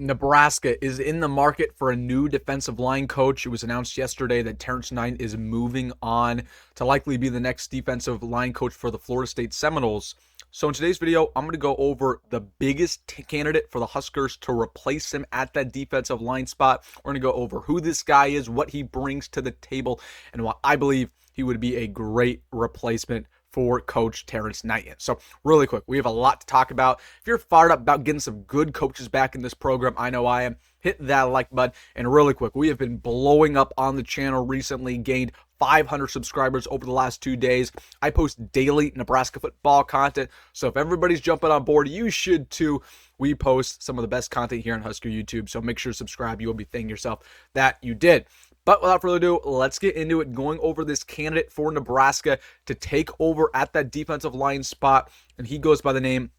Nebraska is in the market for a new defensive line coach. It was announced yesterday that Terrence Knight is moving on to likely be the next defensive line coach for the Florida State Seminoles. So in today's video, I'm going to go over the biggest candidate for the Huskers to replace him at that defensive line spot. We're going to go over who this guy is, what he brings to the table, and why I believe he would be a great replacement for Coach Terrence Knight. So really quick, we have a lot to talk about. If you're fired up about getting some good coaches back in this program, I know I am, hit that like button. And really quick, we have been blowing up on the channel recently, gained 500 subscribers over the last 2 days. I post daily Nebraska football content, so if everybody's jumping on board, you should too. We post some of the best content here on Husker YouTube, so make sure to subscribe. You will be thanking yourself that you did. But without further ado, let's get into it, going over this candidate for Nebraska to take over at that defensive line spot, and he goes by the name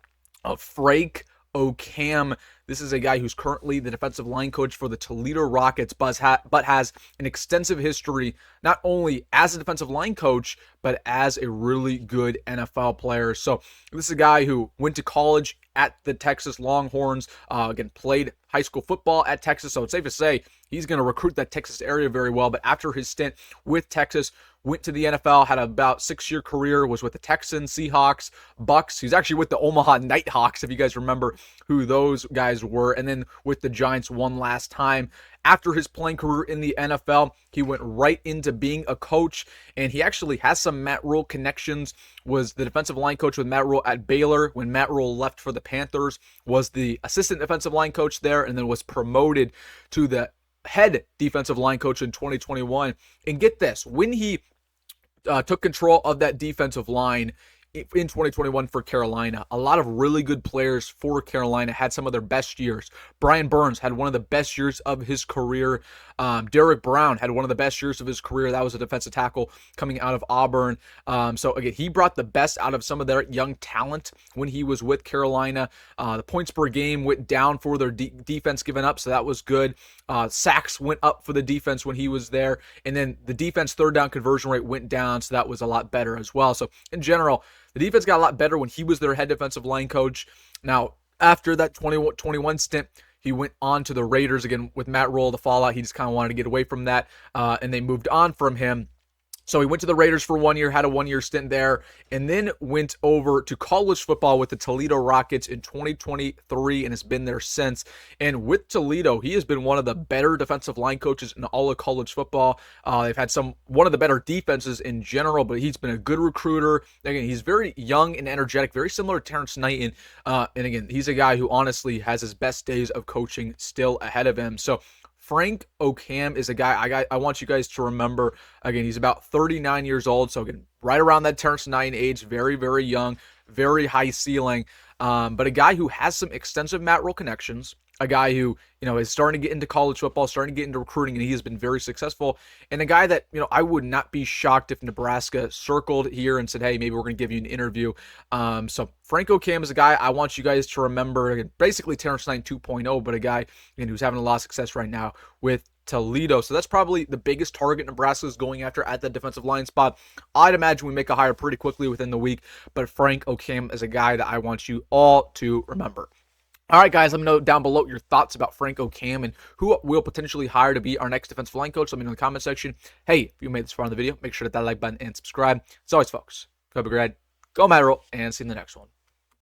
of Frank Okam. This is a guy who's currently the defensive line coach for the Toledo Rockets, but has an extensive history not only as a defensive line coach, but as a really good NFL player. So this is a guy who went to college at the Texas Longhorns, again, played high school football at Texas, so it's safe to say he's going to recruit that Texas area very well. But after his stint with Texas, went to the NFL, had about 6-year career, was with the Texans, Seahawks, Bucks. He's actually with the Omaha Nighthawks, if you guys remember who those guys were, and then with the Giants one last time. After his playing career in the NFL, he went right into being a coach, and he actually has some Matt Rhule connections, was the defensive line coach with Matt Rhule at Baylor when Matt Rhule left for the Panthers, was the assistant defensive line coach there, and then was promoted to the head defensive line coach in 2021. And get this, when he took control of that defensive line in 2021 for Carolina, a lot of really good players for Carolina had some of their best years. Brian Burns had one of the best years of his career. Derek Brown had one of the best years of his career. That was a defensive tackle coming out of Auburn. So again, he brought the best out of some of their young talent when he was with Carolina. The points per game went down for their defense given up, so that was good. Sacks went up for the defense when he was there, and then the defense third down conversion rate went down, so that was a lot better as well. So in general, the defense got a lot better when he was their head defensive line coach. Now, after that 2021 stint, he went on to the Raiders again with Matt Rhule. The fallout, he just kind of wanted to get away from that, and they moved on from him. So he went to the Raiders for 1 year, had a 1-year stint there, and then went over to college football with the Toledo Rockets in 2023 and has been there since. And with Toledo, he has been one of the better defensive line coaches in all of college football. They've had one of the better defenses in general, but he's been a good recruiter. Again, he's very young and energetic, very similar to Terrence Knight. And again, he's a guy who honestly has his best days of coaching still ahead of him. So Frank Okam is a guy I want you guys to remember. Again, he's about 39 years old, so again, right around that Terrence Knight age, very, very young, very high ceiling, but a guy who has some extensive Matt Rhule connections, a guy who, is starting to get into college football, starting to get into recruiting, and he has been very successful, and a guy that, I would not be shocked if Nebraska circled here and said, hey, maybe we're going to give you an interview. So Frank Okam is a guy I want you guys to remember, basically Terrence Knight 2.0, but a guy who's having a lot of success right now with Toledo. So that's probably the biggest target Nebraska is going after at that defensive line spot. I'd imagine we make a hire pretty quickly within the week, but Frank Okam is a guy that I want you all to remember. All right, guys, let me know down below your thoughts about Frank Okam and who we'll potentially hire to be our next defensive line coach. Let me know in the comment section. Hey, if you made this far in the video, make sure to hit that like button and subscribe. As always, folks, have a great day. Go Matt Rhule, and see you in the next one.